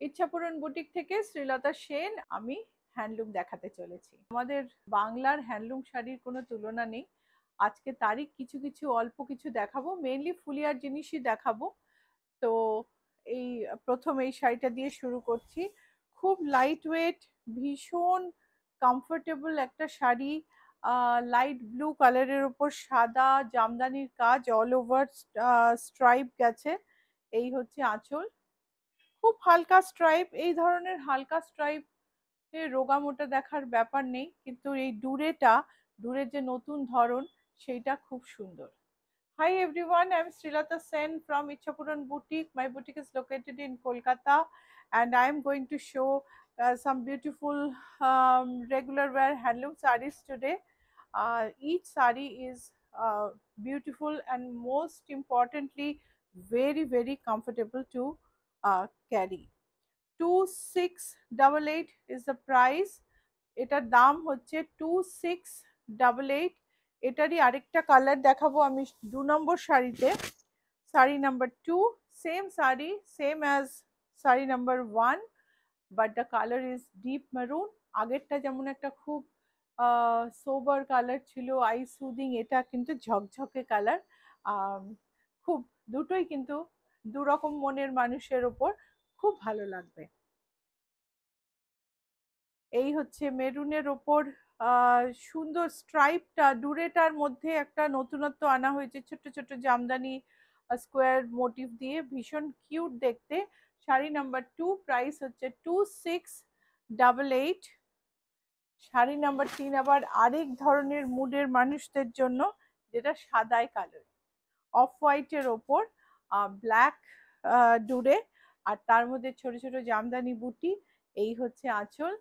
ইচ্ছাপূরণ boutique থেকে শ্রীলতা সেন আমি handloom দেখাতে চলেছি। আমাদের বাংলার হ্যান্ডলুম শাড়ির কোনো তুলনা নেই। আজকে তারই কিছু কিছু অল্প কিছু দেখাবো, মেইনলি ফুলিয়ার জিনিসই দেখাবো। তো এই প্রথম এই শাড়িটা দিয়ে শুরু করছি। খুব লাইট ওয়েট, ভীষণ কমফোর্টেবল একটা শাড়ি। লাইট ব্লু কালারের উপর সাদা জামদানির কাজ, অল ওভার স্ট্রাইপ গেছে। এই হচ্ছে আঁচল, খুব হালকা স্ট্রাইপ। এই ধরনের হালকা স্ট্রাইপ রোগা মোটা দেখার ব্যাপার নেই, কিন্তু এই ডুরের যে নতুন ধরন সেইটা খুব সুন্দর। Hi everyone, I'm Srilata Sen from Ichapuran Boutique. My boutique is located in Kolkata, and I am going to show some beautiful regular wear handloom sarees today. Each saree is beautiful and most importantly very comfortable to carry. 2688 is the price. এটার দাম হচ্ছে 2688। এটারই আরেকটা colour দেখাবো আমি 2 নম্বর শাড়িতে। Sari number 2, same sari, same as sari number 1, but the colour is deep maroon. আগেরটা যেমন একটা খুব সোবার কালার ছিল, আই সুদিং, এটা কিন্তু ঝকঝকে কালার। খুব দুটোই কিন্তু দুরকম মনের মানুষের ওপর খুব ভালো লাগবে। এই হচ্ছে মেরুনের ওপর সুন্দর স্ট্রাইপটা, ডুরেটার মধ্যে একটা নতুনত্ব আনা হয়েছে, ছোট ছোট জামদানি স্কোয়ার মোটিভ দিয়ে, ভীষণ কিউট দেখতে। শাড়ি নাম্বার 2, প্রাইস হচ্ছে 2688। শাড়ি নাম্বার 3 আবার আরেক ধরনের মুডের মানুষদের জন্য, যেটা সাদায় কালো, অফ হোয়াইটের ওপর ব্ল্যাক ডুরে, আর তার মধ্যে ছোট ছোট জামদানি বুটি। এই হচ্ছে আঁচল।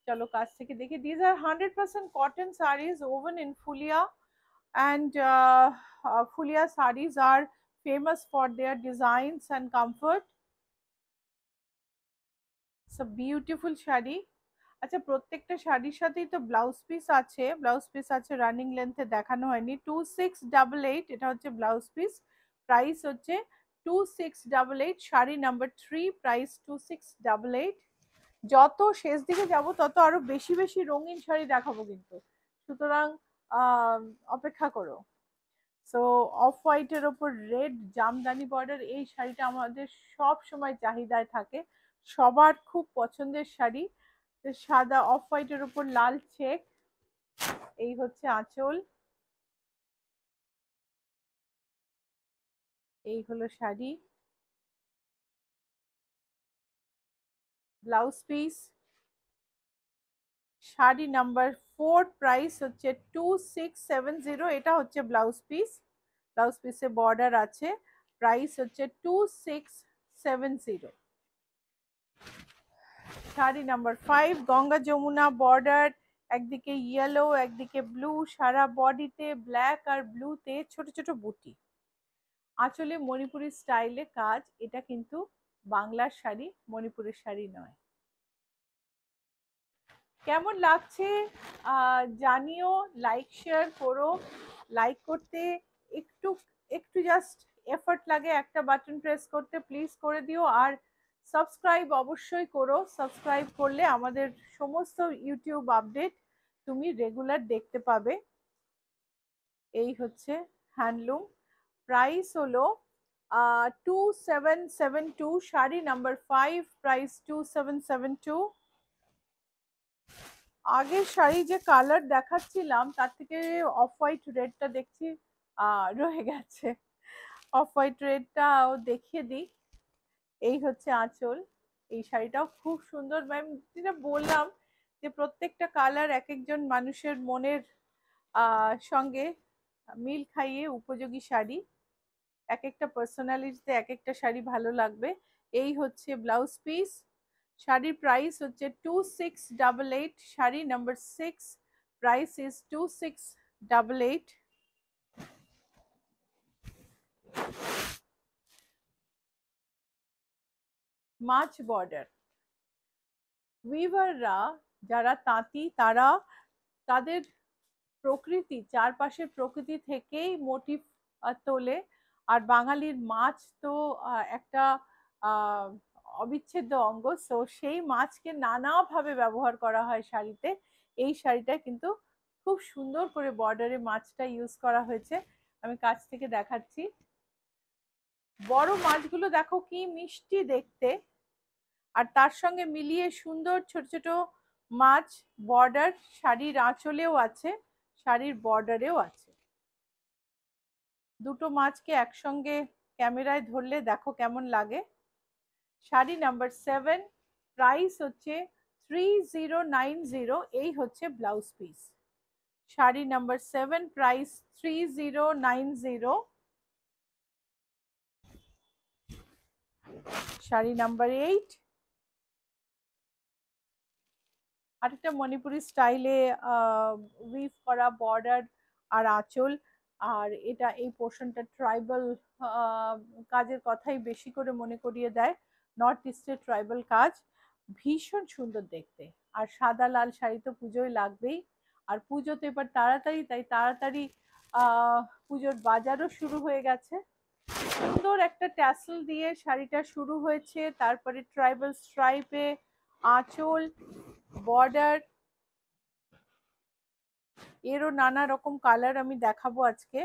চলো কাছ থেকে দেখি। These are 100% cotton sarees woven in Fulia, and Fulia sarees are famous for their designs and comfort. It's a beautiful sari. আচ্ছা, প্রত্যেকটা শাড়ির সাথেই তো ব্লাউজ পিস আছে, ব্লাউজ পিস আছে, রানিং লেন্থে দেখানো হয়নি। 2688 এটা হচ্ছে ব্লাউজ পিস, প্রাইস হচ্ছে 2688। Sari number 3, price 2688। যত শেষ দিকে যাব তত আরো বেশি বেশি রঙিন শাড়ি দেখাবো কিন্তু, সুতরাং অপেক্ষা করো। সো অফ হোয়াইটের ওপর রেড জামদানি বর্ডার, এই শাড়িটা আমাদের সব সময় চাহিদায় থাকে, সবার খুব পছন্দের শাড়ি। সাদা অফ হোয়াইটের উপর লাল চেক। এই হচ্ছে আঁচল, এই হলো sari, blouse piece. Sari number 4, price হচ্ছে 2670। এটা হচ্ছে ব্লাউজ পিস, ব্লাউজ পিসে বর্ডার আছে, প্রাইস হচ্ছে 2670। শাড়ি নাম্বার 5, গঙ্গা যমুনা বর্ডার, একদিকে ইয়েলো একদিকে ব্লু, সারা বডিতে ব্ল্যাক আর ব্লুতে ছোট ছোট বুটি, আঁচলে মণিপুরি স্টাইলে কাজ। এটা কিন্তু বাংলার শাড়ি, মণিপুরের শাড়ি নয়। কেমন লাগছে জানিও, লাইক শেয়ার করো। লাইক করতে একটু একটু জাস্ট এফর্ট লাগে, একটা বাটন প্রেস করতে, প্লিজ করে দিও। আর সাবস্ক্রাইব অবশ্যই করো, সাবস্ক্রাইব করলে আমাদের সমস্ত ইউটিউব আপডেট তুমি রেগুলার দেখতে পাবে। এই হচ্ছে হ্যান্ডলুম, প্রাইস হলো 2772। Sari number 5, price 2772। আগের শাড়ি যে কালার দেখাচ্ছিলাম তার থেকে অফ হোয়াইট রেডটা দেখছি রয়ে গেছে, অফ হোয়াইট রেডটাও দেখিয়ে দিই। এই হচ্ছে আঁচল। এই শাড়িটাও খুব সুন্দর। ম্যাম যেটা বললাম যে প্রত্যেকটা কালার এক একজন মানুষের মনের সঙ্গে মিল খাইয়ে উপযোগী শাড়ি, এক একটা পার্সোনালিটিতে এক একটা শাড়ি ভালো লাগবে। এই হচ্ছে ব্লাউজ পিস। শাড়ির প্রাইস হচ্ছে 2688। Sari number 6, price is 2688। মাছ বর্ডার, উইভাররা যারা তাঁতি, তারা তাদের প্রকৃতি, চারপাশের প্রকৃতি থেকেই মোটিভ তোলে। আর বাঙালির মাছ তো একটা অবিচ্ছেদ্য অঙ্গ। সো সেই মাছকে নানাভাবে ব্যবহার করা হয় শাড়িতে। এই শাড়িটা কিন্তু খুব সুন্দর করে বর্ডারে মাছটা ইউজ করা হয়েছে। আমি কাছ থেকে দেখাচ্ছি। বড় মাছগুলো দেখো কি মিষ্টি দেখতে, আর তার সঙ্গে মিলিয়ে সুন্দর ছোট ছোট মাছ বর্ডার শাড়ির আঁচলেও আছে, শাড়ির বর্ডারেও আছে। দুটো মাছকে একসঙ্গে ক্যামেরায় ধরলে দেখো কেমন লাগে। শাড়ি নাম্বার 7, প্রাইস হচ্ছে 3090। এই হচ্ছে blouse piece. Sari number 7, price 3090। Sari number 8, আরেকটা মণিপুরি স্টাইলে উইভ করা বর্ডার আর আঁচল। আর এটা এই পোর্শনটা ট্রাইবাল কাজের কথাই বেশি করে মনে করিয়ে দেয়, নর্থ ইস্টের ট্রাইবাল কাজ। ভীষণ সুন্দর দেখতে। আর সাদা লাল শাড়ি তো পুজোয় লাগবেই। আর পুজো তো এবার তাড়াতাড়ি, তাই তাড়াতাড়ি পুজোর বাজারও শুরু হয়ে গেছে। সুন্দর একটা ট্যাসেল দিয়ে শাড়িটা শুরু হয়েছে, তারপরে ট্রাইবাল স্ট্রাইপে আঁচল, বর্ডার, এরও নানা রকম কালার আমি দেখাবো আজকে।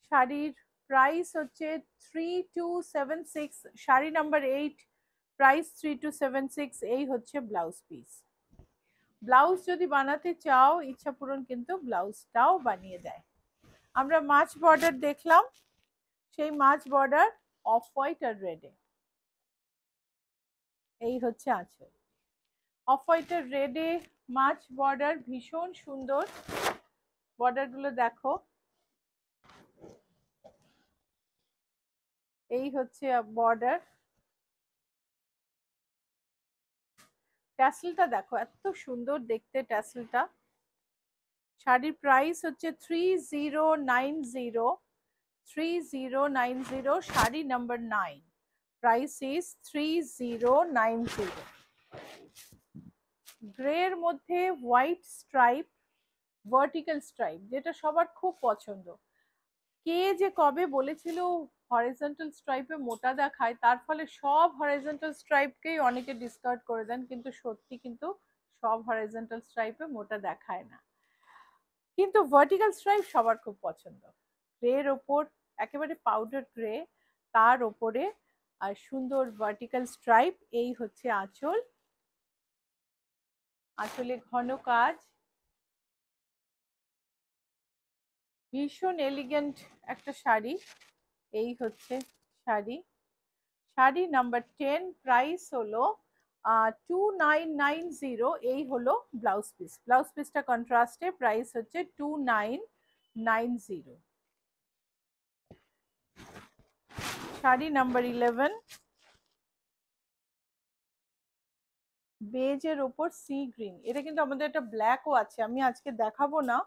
শাড়ির প্রাইস হচ্ছে 3276। Sari number 8, price 3276। এই হচ্ছে ব্লাউজ পিস। ব্লাউজ যদি বানাতে চাও ইচ্ছা পূরণ কিন্তু ব্লাউজটাও বানিয়ে দেয়। আমরা মাছ বর্ডার দেখলাম, সেই মাছ বর্ডার অফ হোয়াইট আর রেডে। এই হচ্ছে আঁচল, অফ হোয়াইট আর রেডে মাছ বর্ডার, ভীষণ সুন্দর। বর্ডার গুলো দেখো, এই হচ্ছে বর্ডার। ট্যাসেলটা দেখো এত সুন্দর দেখতে ট্যাসেলটা। শাড়ির প্রাইস হচ্ছে 3090। 3090। Sari number 9, price is 3090। গ্রের মধ্যে হোয়াইট স্ট্রাইপ, ভার্টিক্যাল স্ট্রাইপ, যেটা সবার খুব পছন্দ। কে যে কবে বলেছিল হরিজন্টাল স্ট্রাইপে মোটা দেখায়, তার ফলে সব হরিজন্টাল স্ট্রাইপকেই অনেকে ডিসকার্ড করে দেন, কিন্তু সত্যি কিন্তু সব হরিজন্টাল স্ট্রাইপে মোটা দেখায় না। কিন্তু ভার্টিক্যাল স্ট্রাইপ সবার খুব পছন্দ। গ্রের ওপর একেবারে পাউডার গ্রে, তার ওপরে আর সুন্দর ভার্টিক্যাল স্ট্রাইপ। এই হচ্ছে আঁচল, আঁচলে ঘন কাজ, ভীষণ এলিগেন্ট একটা শাড়ি। এই হচ্ছে শাড়ি। শাড়ি নাম্বার 10, প্রাইস হলো 2990। এই হলো ব্লাউজ পিস। ব্লাউজ পিসটা কন্ট্রাস্টে, প্রাইস হচ্ছে 2990। শাড়ি নাম্বার 11, বেজের ওপর সি গ্রিন। এটা কিন্তু আমাদের একটা ব্ল্যাকও আছে, আমি আজকে দেখাবো না,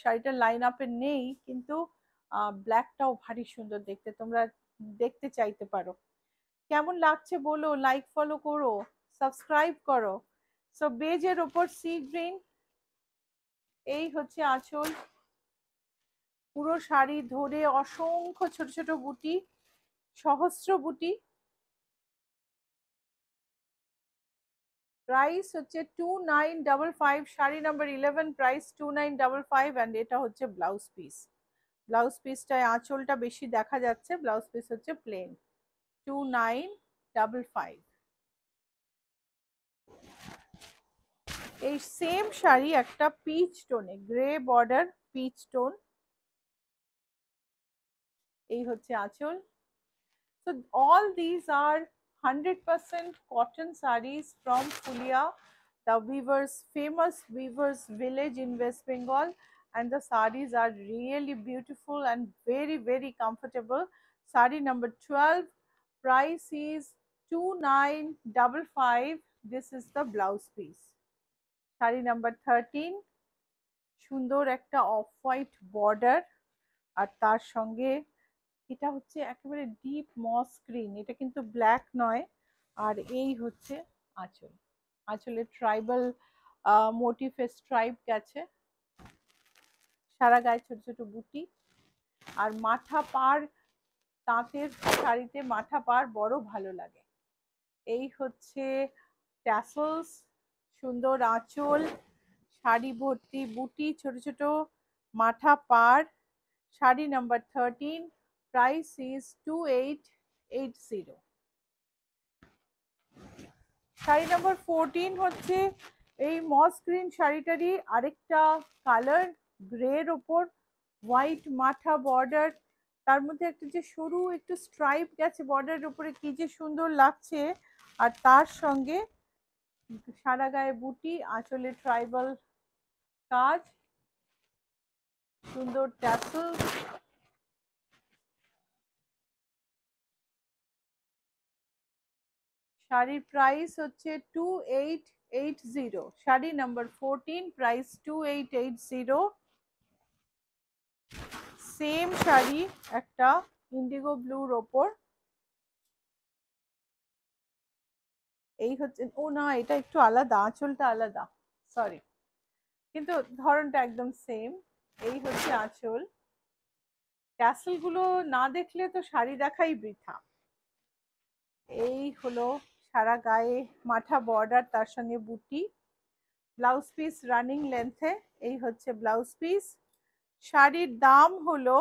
শাড়িটার লাইন আপে নেই, কিন্তু ব্ল্যাকটাও ভারী সুন্দর দেখতে, তোমরা দেখতে চাইতে পারো। কেমন লাগছে বলো, লাইক ফলো করো, সাবস্ক্রাইব করো। সো বেজের ওপর সি গ্রিন। এই হচ্ছে আঁচল, পুরো শাড়ি ধরে অসংখ্য ছোট ছোট বুটি, সহস্র বুটি। প্রাইস হচ্ছে 2955। Sari number 11, price 2955। অ্যান্ড এটা হচ্ছে ব্লাউজ পিস। ব্লাউজ পিসটায় আঁচলটা বেশি দেখা যাচ্ছে, ব্লাউজ পিস হচ্ছে প্লেন। 2955। এই সেম শাড়ি একটা পিচ টোনে, গ্রে বর্ডার পিচ টোন। এই হচ্ছে আঁচল। So all these are 100% cotton sarees from Fulia, the weavers, famous weavers village in West Bengal, and the sarees are really beautiful and very very comfortable. Saree number 12, price is 2955. This is the blouse piece. Saree number 13, সুন্দর একটা off white border, আর তার সঙ্গে এটা হচ্ছে একেবারে deep মস green, এটা কিন্তু black নয়। আর এই হচ্ছে আঁচল, আঁচলে ট্রাইবাল মোটিফে স্ট্রাইপ গেছে, সারা গায়ে ছোট ছোট বুটি। আর মাথা পার তাঁতের শাড়িতে মাথা পার বড় ভালো লাগে। এই হচ্ছে ট্যাসেলস, সুন্দর আঁচল, শাড়ি ভর্তি বুটি, ছোট ছোট মাথা পার। Sari number 13, price is 2880। Sari number 14 হচ্ছে এই মস গ্রিন শাড়িটারই আরেকটা কালার, গ্রের ওপর হোয়াইট মাথা বর্ডার, তার মধ্যে একটা যে সরু একটু স্ট্রাইপ গেছে বর্ডারের উপরে, কি যে সুন্দর লাগছে। আর তার সঙ্গে সারা গায়ে বুটি, আঁচলে ট্রাইবাল কাজ, সুন্দর ট্যাসেল। শাড়ির প্রাইস হচ্ছে 2880। Sari number 14, price 2880। Same sari একটা ইন্ডিগো ব্লুর ওপর। এই হচ্ছে, ও না এটা একটু আলাদা, আঁচলটা আলাদা, সরি, কিন্তু ধরনটা একদম সেম। এই হচ্ছে আঁচল। ট্যাসেল গুলো না দেখলে তো শাড়ি দেখাই বৃথা। এই হলো সারা গায়ে মাথা বর্ডার, তার সঙ্গে বুটি। ব্লাউজ পিস রানিং লেন্থে, এই হচ্ছে ব্লাউজ পিস। শাড়ির দাম হলো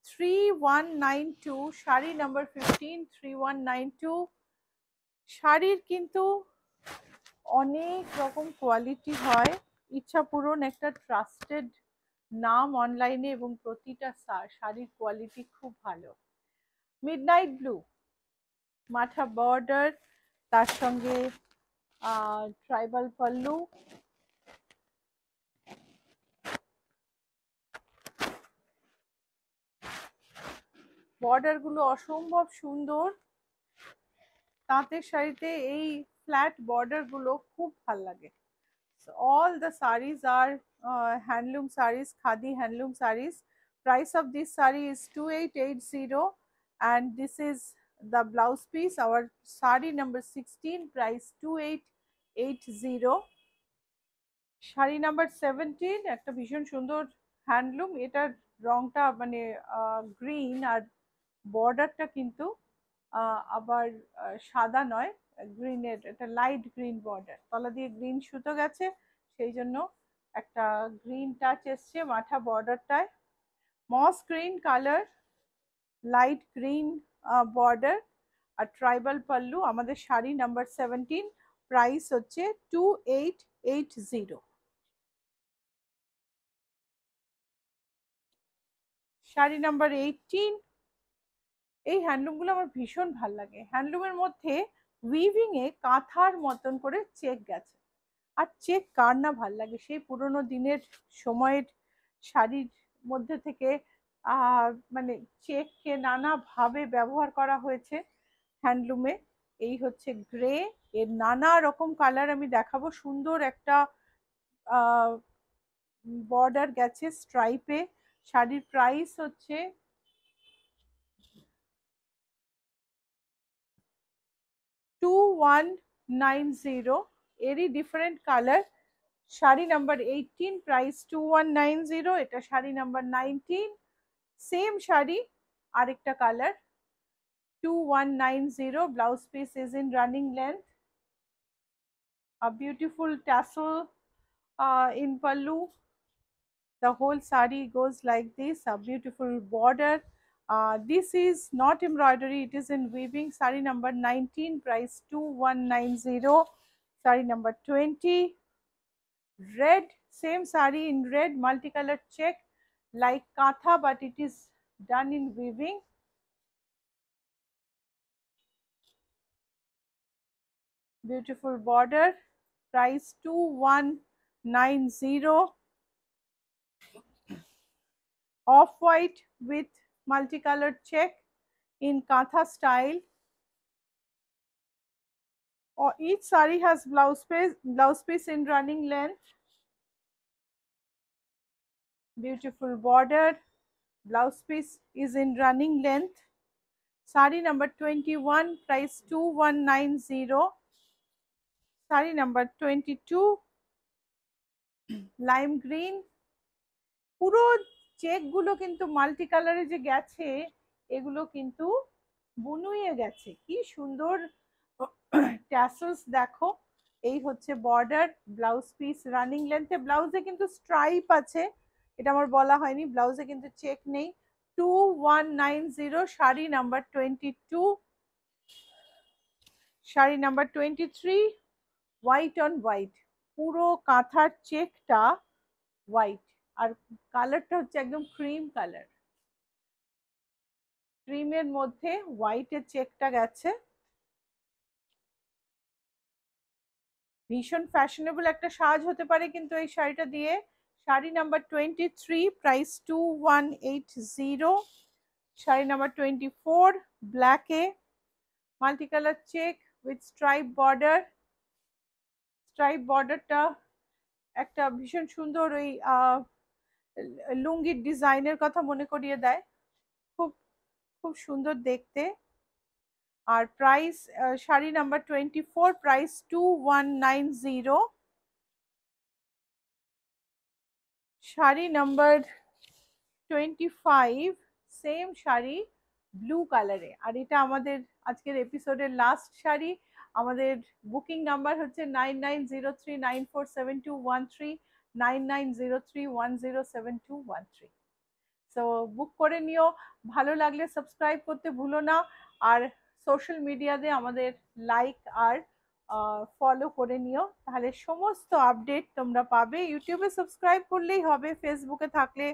3192। শাড়ি নাম্বার 15, 3192। শাড়ির কিন্তু অনেক রকম কোয়ালিটি হয়। ইচ্ছা পূরণ একটা ট্রাস্টেড নাম অনলাইনে, এবং প্রতিটা শাড়ির কোয়ালিটি খুব ভালো। মিডনাইট ব্লু, মাথা বর্ডার, তার সঙ্গে ট্রাইবাল পাল্লু। বর্ডার গুলো অসম্ভব সুন্দর। তাঁতের শাড়িতে এই ফ্ল্যাট বর্ডার গুলো খুব ভাল লাগে। So all the sarees are handloom sarees, khadi handloom sarees. Price of this saree is 2880, and this is the blouse piece. Our saree number 16, price 2880. Sari number 17 একটা ভীষণ সুন্দর হ্যান্ডলুম। এটার রংটা মানে গ্রিন, আর বর্ডারটা কিন্তু আবার সাদা নয়, গ্রিনের, এটা লাইট গ্রিন বর্ডার, তলা দিয়ে গ্রিন সুতো গেছে, সেই জন্য একটা গ্রিন টাচ এসছে মাথা বর্ডারটায়। Moss green colour, light green border, আর ট্রাইবাল পাল্লু। আমাদের শাড়ি নাম্বার 17, প্রাইস হচ্ছে 2880। শাড়ি নাম্বার 18। এই হ্যান্ডলুমগুলো আমার ভীষণ ভাল লাগে। হ্যান্ডলুমের মধ্যে উইভিং এ কাঁথার মতন করে চেক গেছে, আর চেক কার না ভাল লাগে। সেই পুরোনো দিনের সময়ের শাড়ির মধ্যে থেকে মানে চেককে নানাভাবে ব্যবহার করা হয়েছে হ্যান্ডলুমে। এই হচ্ছে গ্রে, এর নানা রকম কালার আমি দেখাবো। সুন্দর একটা বর্ডার গেছে স্ট্রাইপে। শাড়ির প্রাইস হচ্ছে 2190। এরই different colour. Sari number 18, price 2190। এটা শাড়ি নাম্বার 19, সেম শাড়ি আরেকটা colour, 2190। Blouse piece is in running length. A beautiful tassel in pallu. The whole sari goes like this, a beautiful border. This is not embroidery, it is in weaving. Sari number 19, price 2190. Sari number 20, red, same sari in red, multicolored check like katha, but it is done in weaving. Beautiful border, price 2190. Off white with multicolored check in katha style. Each sari has blouse piece in running length. Beautiful border, blouse piece is in running length. Sari number 21, price 2190. Sari number 22, lime green. পুরো check গুলো কিন্তু multi কালারে যে গেছে, এগুলো কিন্তু বুনুইয়ে গেছে, কি সুন্দর ট্যাসেলস দেখো। এই হচ্ছে বর্ডার, ব্লাউজ পিস রানিং লেন্থে, ব্লাউজে কিন্তু স্ট্রাইপ আছে, এটা আমার বলা হয়নি, ব্লাউজে কিন্তু চেক নেই। 2190, sari number 22, sari number 23, white on white, পুরো কাঁথার চেকটা হোয়াইট, আর কালারটা হচ্ছে একদম ক্রিম কালার, ক্রিমের মধ্যে হোয়াইটের চেকটা গেছে। ভীষণ ফ্যাশনেবল একটা সাজ হতে পারে কিন্তু এই শাড়িটা দিয়ে। Sari number 23, price 2180। Sari number 24, ব্ল্যাকে, multi colour check with stripe border, stripe বর্ডারটা একটা ভীষণ সুন্দর ওই লুঙ্গির ডিজাইনের কথা মনে করিয়ে দেয়, খুব খুব সুন্দর দেখতে। আর price, sari number 24, price 2190। Sari number 25, same sari, blue কালারে, আর এটা আমাদের আজকের এপিসোডের লাস্ট শাড়ি। আমাদের বুকিং নাম্বার হচ্ছে 9903947213, 9903107213। সো বুক করে নিও, ভালো লাগলে সাবস্ক্রাইব করতে ভুলো না, আর সোশ্যাল মিডিয়াতে আমাদের লাইক আর ফলো করে নিও, তাহলে সমস্ত আপডেট তোমরা পাবে। ইউটিউবে সাবস্ক্রাইব করলেই হবে, ফেসবুকে থাকলে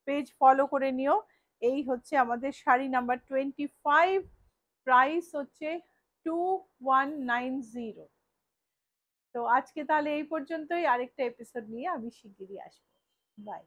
পেজ ফলো করে নিও। এই হচ্ছে আমাদের শাড়ি নাম্বার 25, প্রাইস হচ্ছে 2190। তো আজকে তাহলে এই পর্যন্তই, আরেকটা এপিসোড নিয়ে আমি শিগগিরই আসবো। বাই।